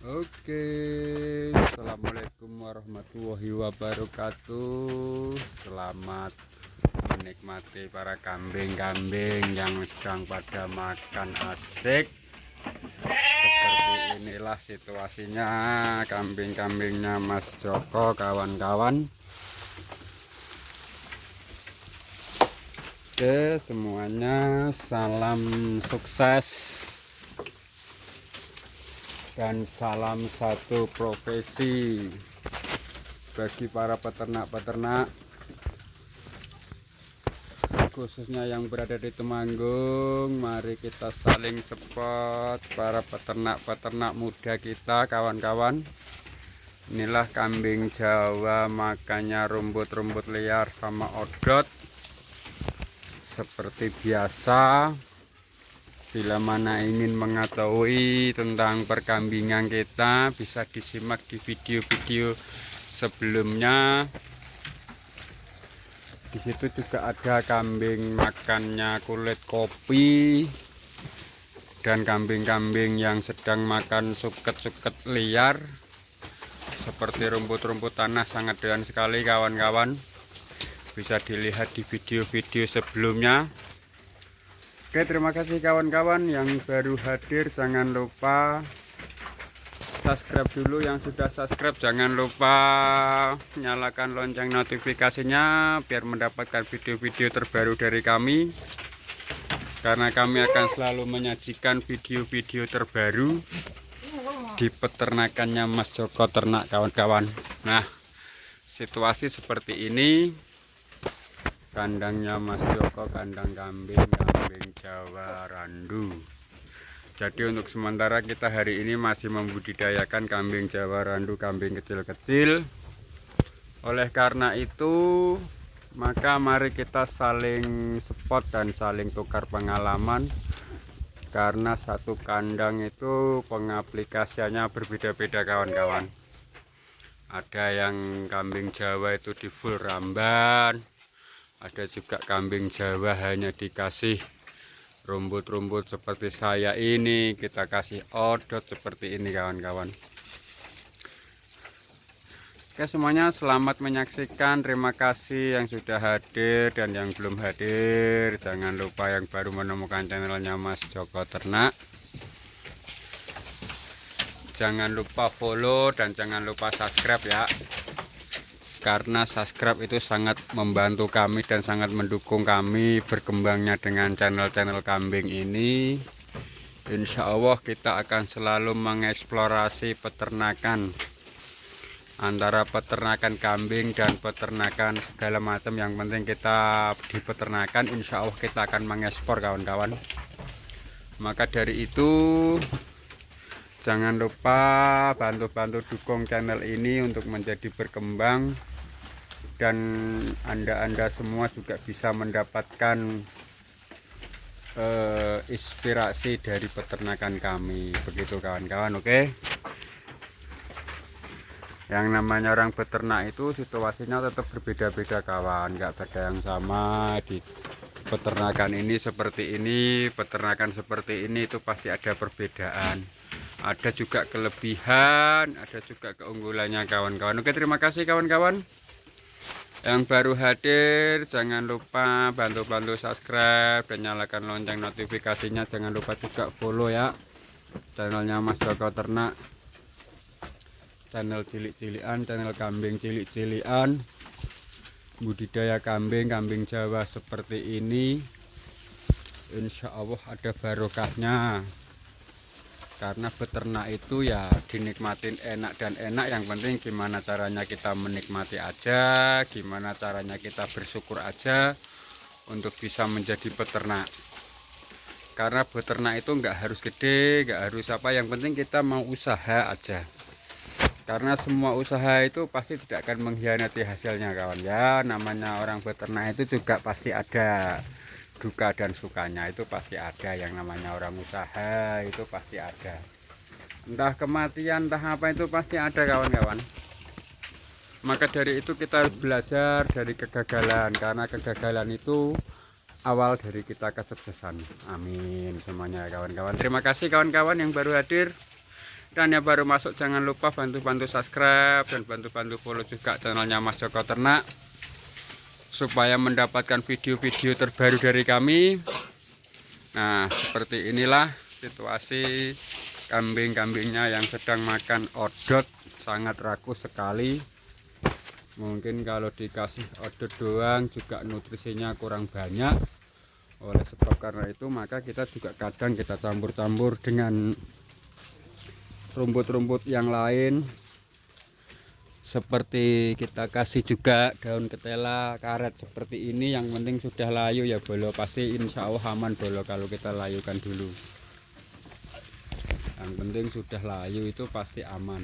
Oke, assalamualaikum warahmatullahi wabarakatuh. Selamat menikmati para kambing-kambing yang sedang pada makan asik. Seperti inilah situasinya kambing-kambingnya Mas Joko, kawan-kawan. Oke, semuanya salam sukses dan salam satu profesi bagi para peternak-peternak, khususnya yang berada di Temanggung. Mari kita saling support para peternak-peternak muda kita, kawan-kawan. Inilah kambing Jawa makannya rumput-rumput liar sama odot. Seperti biasa, bila mana ingin mengetahui tentang perkambingan kita, bisa disimak di video-video sebelumnya. Di situ juga ada kambing makannya kulit kopi dan kambing-kambing yang sedang makan suket-suket liar seperti rumput-rumput tanah. Sangat doyan sekali, kawan-kawan. Bisa dilihat di video-video sebelumnya. Oke, terima kasih kawan-kawan yang baru hadir. Jangan lupa subscribe dulu. Yang sudah subscribe jangan lupa nyalakan lonceng notifikasinya biar mendapatkan video-video terbaru dari kami, karena kami akan selalu menyajikan video-video terbaru di peternakannya Mas Joko Ternak, kawan-kawan. Nah, situasi seperti ini. Kandangnya Mas Joko, kandang kambing Jawa Randu. Jadi untuk sementara kita hari ini masih membudidayakan kambing Jawa Randu, kambing kecil-kecil. Oleh karena itu, maka mari kita saling support dan saling tukar pengalaman. Karena satu kandang itu pengaplikasiannya berbeda-beda, kawan-kawan. Ada yang kambing Jawa itu di full ramban. Ada juga kambing Jawa hanya dikasih rumput-rumput seperti saya ini, kita kasih odot seperti ini, kawan-kawan. Oke, semuanya selamat menyaksikan. Terima kasih yang sudah hadir dan yang belum hadir. Jangan lupa yang baru menemukan channelnya Mas Joko Ternak, jangan lupa follow dan jangan lupa subscribe ya. Karena subscribe itu sangat membantu kami dan sangat mendukung kami berkembangnya dengan channel-channel kambing ini. Insya Allah kita akan selalu mengeksplorasi peternakan, antara peternakan kambing dan peternakan segala macam. Yang penting kita di peternakan, insya Allah kita akan mengekspor, kawan-kawan. Maka dari itu, jangan lupa bantu-bantu dukung channel ini untuk menjadi berkembang. Dan anda semua juga bisa mendapatkan inspirasi dari peternakan kami, begitu kawan-kawan. Oke, yang namanya orang peternak itu situasinya tetap berbeda-beda, kawan, nggak ada yang sama. Di peternakan ini seperti ini, peternakan seperti ini, itu pasti ada perbedaan, ada juga kelebihan, ada juga keunggulannya, kawan-kawan. Oke, terima kasih kawan-kawan. Yang baru hadir jangan lupa bantu-bantu subscribe dan nyalakan lonceng notifikasinya. Jangan lupa juga follow ya channelnya Mas Joko Ternak, channel cilik-cilian, channel kambing cilik-cilian, budidaya kambing Jawa seperti ini. Insya Allah ada barokahnya. Karena beternak itu ya dinikmatin enak dan enak. Yang penting gimana caranya kita menikmati aja, gimana caranya kita bersyukur aja untuk bisa menjadi peternak. Karena beternak itu nggak harus gede, nggak harus apa, yang penting kita mau usaha aja. Karena semua usaha itu pasti tidak akan mengkhianati hasilnya, kawan ya. Namanya orang beternak itu juga pasti ada duka dan sukanya, itu pasti ada. Yang namanya orang usaha itu pasti ada, entah kematian entah apa, itu pasti ada, kawan-kawan. Maka dari itu kita harus belajar dari kegagalan, karena kegagalan itu awal dari kita kesuksesan. Amin semuanya, kawan-kawan. Terima kasih kawan-kawan yang baru hadir. Dan yang baru masuk jangan lupa bantu-bantu subscribe dan bantu-bantu follow juga channelnya Mas Joko Ternak, supaya mendapatkan video-video terbaru dari kami. Nah, seperti inilah situasi kambing-kambingnya yang sedang makan odot, sangat rakus sekali. Mungkin kalau dikasih odot doang juga nutrisinya kurang banyak. Oleh sebab karena itu maka kita juga kadang kita campur-campur dengan rumput-rumput yang lain, seperti kita kasih juga daun ketela, karet seperti ini. Yang penting sudah layu ya bolo, pasti insya Allah aman bolo kalau kita layukan dulu. Yang penting sudah layu itu pasti aman.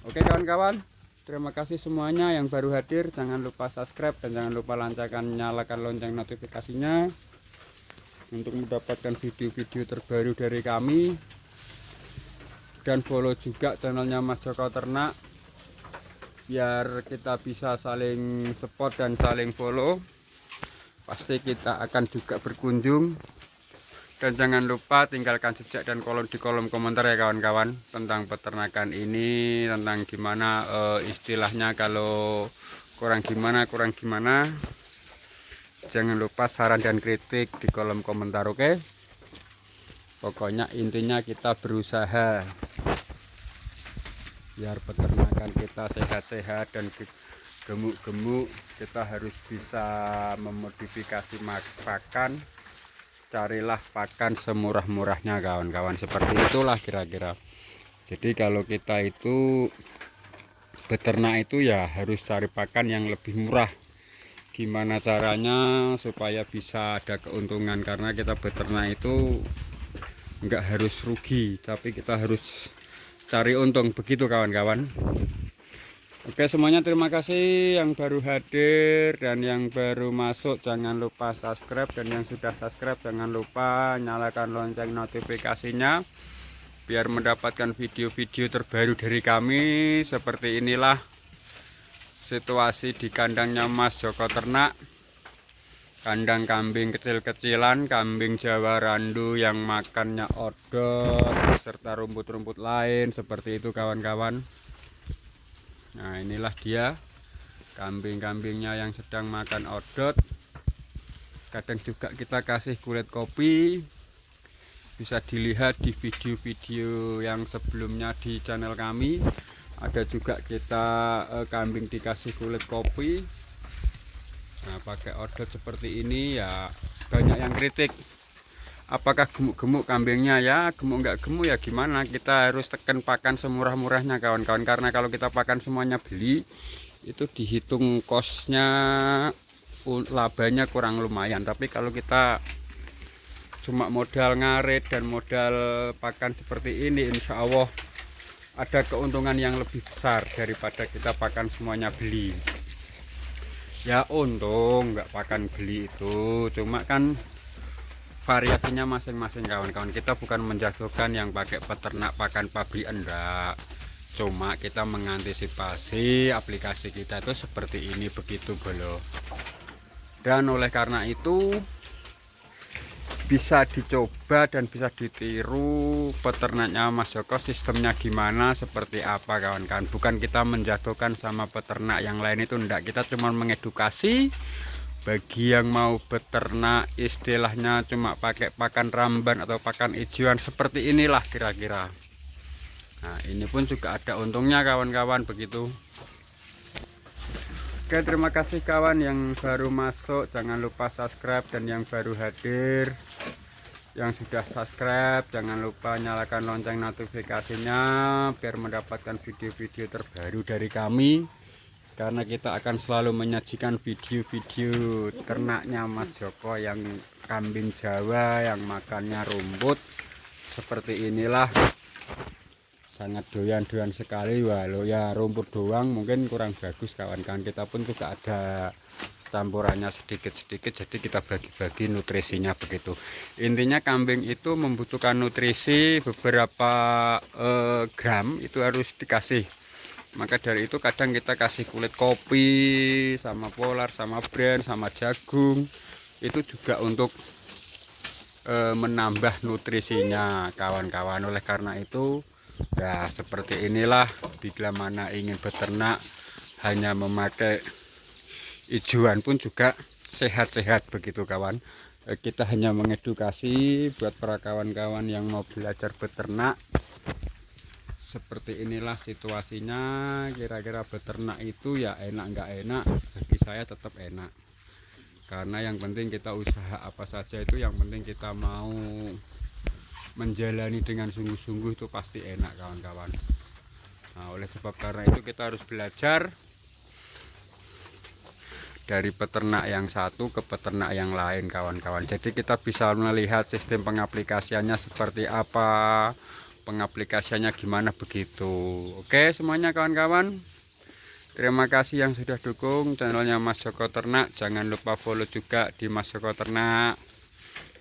Oke kawan-kawan, terima kasih semuanya yang baru hadir. Jangan lupa subscribe dan jangan lupa nyalakan lonceng notifikasinya untuk mendapatkan video-video terbaru dari kami. Dan follow juga channelnya Mas Joko Ternak, biar kita bisa saling support dan saling follow. Pasti kita akan juga berkunjung. Dan jangan lupa tinggalkan jejak dan di kolom komentar ya kawan-kawan, tentang peternakan ini, tentang gimana istilahnya, kalau kurang gimana. Jangan lupa saran dan kritik di kolom komentar, oke? Pokoknya intinya kita berusaha biar peternakan kita sehat-sehat dan gemuk-gemuk. Kita harus bisa memodifikasi pakan. Carilah pakan semurah-murahnya kawan-kawan, seperti itulah kira-kira. Jadi kalau kita itu beternak itu ya harus cari pakan yang lebih murah. Gimana caranya supaya bisa ada keuntungan, karena kita beternak itu enggak harus rugi, tapi kita harus cari untung, begitu kawan-kawan. Oke semuanya, terima kasih yang baru hadir dan yang baru masuk. Jangan lupa subscribe, dan yang sudah subscribe jangan lupa nyalakan lonceng notifikasinya biar mendapatkan video-video terbaru dari kami. Seperti inilah situasi di kandangnya Mas Joko Ternak. Kandang kambing kecil-kecilan, kambing Jawa randu yang makannya odot serta rumput-rumput lain, seperti itu kawan-kawan. Nah inilah dia kambing-kambingnya yang sedang makan odot. Kadang juga kita kasih kulit kopi, bisa dilihat di video-video yang sebelumnya di channel kami. Ada juga kita kambing dikasih kulit kopi. Nah pakai odot seperti ini ya banyak yang kritik, apakah gemuk-gemuk kambingnya. Ya gemuk nggak gemuk ya gimana, kita harus tekan pakan semurah-murahnya kawan-kawan, karena kalau kita pakan semuanya beli itu dihitung kosnya, labanya kurang lumayan. Tapi kalau kita cuma modal ngarit dan modal pakan seperti ini, insya Allah ada keuntungan yang lebih besar daripada kita pakan semuanya beli. Ya untung nggak pakan beli itu, cuma kan variasinya masing-masing kawan-kawan. Kita bukan menjatuhkan yang pakai peternak pakan pabrik, enggak, cuma kita mengantisipasi aplikasi kita itu seperti ini, begitu bolo. Dan oleh karena itu bisa dicoba dan bisa ditiru peternaknya Mas Joko, sistemnya gimana, seperti apa kawan-kawan. Bukan kita menjatuhkan sama peternak yang lain itu, enggak. Kita cuma mengedukasi bagi yang mau beternak istilahnya cuma pakai pakan ramban atau pakan hijauan, seperti inilah kira-kira. Nah ini pun juga ada untungnya kawan-kawan, begitu. Oke terima kasih kawan yang baru masuk, jangan lupa subscribe, dan yang baru hadir yang sudah subscribe jangan lupa nyalakan lonceng notifikasinya biar mendapatkan video-video terbaru dari kami, karena kita akan selalu menyajikan video-video ternaknya Mas Joko yang kambing Jawa yang makannya rumput seperti inilah. Sangat doyan-doyan sekali. Walau ya rumput doang mungkin kurang bagus kawan-kawan, kita pun juga ada campurannya sedikit-sedikit, jadi kita bagi-bagi nutrisinya, begitu. Intinya kambing itu membutuhkan nutrisi beberapa gram itu harus dikasih. Maka dari itu kadang kita kasih kulit kopi sama polar sama bran sama jagung, itu juga untuk menambah nutrisinya kawan-kawan. Oleh karena itu ya seperti inilah, bila mana ingin beternak hanya memakai ijuan pun juga sehat-sehat begitu kawan. Kita hanya mengedukasi buat para kawan-kawan yang mau belajar beternak. Seperti inilah situasinya, kira-kira beternak itu ya enak nggak enak, bagi saya tetap enak. Karena yang penting kita usaha apa saja itu, yang penting kita mau menjalani dengan sungguh-sungguh itu pasti enak kawan-kawan. Nah, oleh sebab karena itu kita harus belajar dari peternak yang satu ke peternak yang lain kawan-kawan. Jadi kita bisa melihat sistem pengaplikasiannya seperti apa, pengaplikasiannya gimana begitu. Oke semuanya kawan-kawan, terima kasih yang sudah dukung channelnya Mas Joko Ternak. Jangan lupa follow juga di Mas Joko Ternak,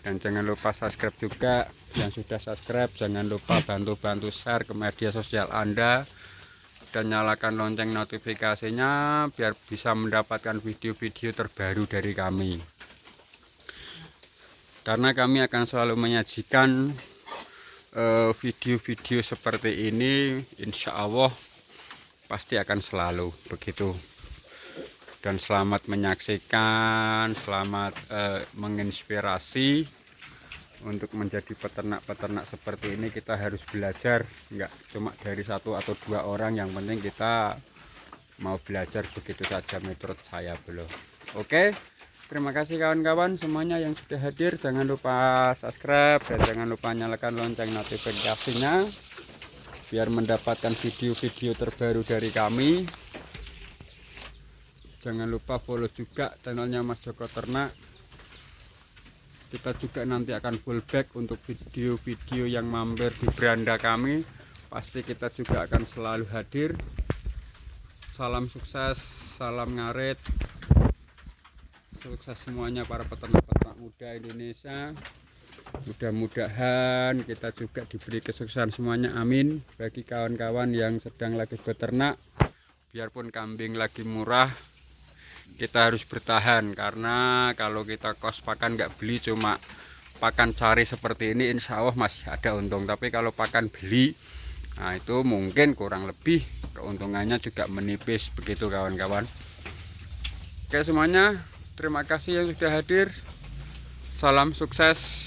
dan jangan lupa subscribe juga. Yang sudah subscribe jangan lupa bantu share ke media sosial Anda, dan nyalakan lonceng notifikasinya biar bisa mendapatkan video-video terbaru dari kami. Karena kami akan selalu menyajikan video-video seperti ini, insya Allah pasti akan selalu begitu. Dan selamat menyaksikan, selamat menginspirasi. Untuk menjadi peternak-peternak seperti ini kita harus belajar, enggak cuma dari satu atau dua orang. Yang penting kita mau belajar begitu saja, menurut saya belum. Oke, terima kasih kawan-kawan semuanya yang sudah hadir. Jangan lupa subscribe dan jangan lupa nyalakan lonceng notifikasinya biar mendapatkan video-video terbaru dari kami. Jangan lupa follow juga channelnya Mas Joko Ternak. Kita juga nanti akan full back untuk video-video yang mampir di beranda kami. Pasti kita juga akan selalu hadir. Salam sukses, salam ngarit. Sukses semuanya para peternak-peternak muda Indonesia. Mudah-mudahan kita juga diberi kesuksesan semuanya, amin. Bagi kawan-kawan yang sedang lagi beternak, biarpun kambing lagi murah, kita harus bertahan. Karena kalau kita kos pakan nggak beli, cuma pakan cari seperti ini, insya Allah masih ada untung. Tapi kalau pakan beli, nah itu mungkin kurang lebih keuntungannya juga menipis begitu kawan-kawan. Oke semuanya, terima kasih yang sudah hadir. Salam sukses.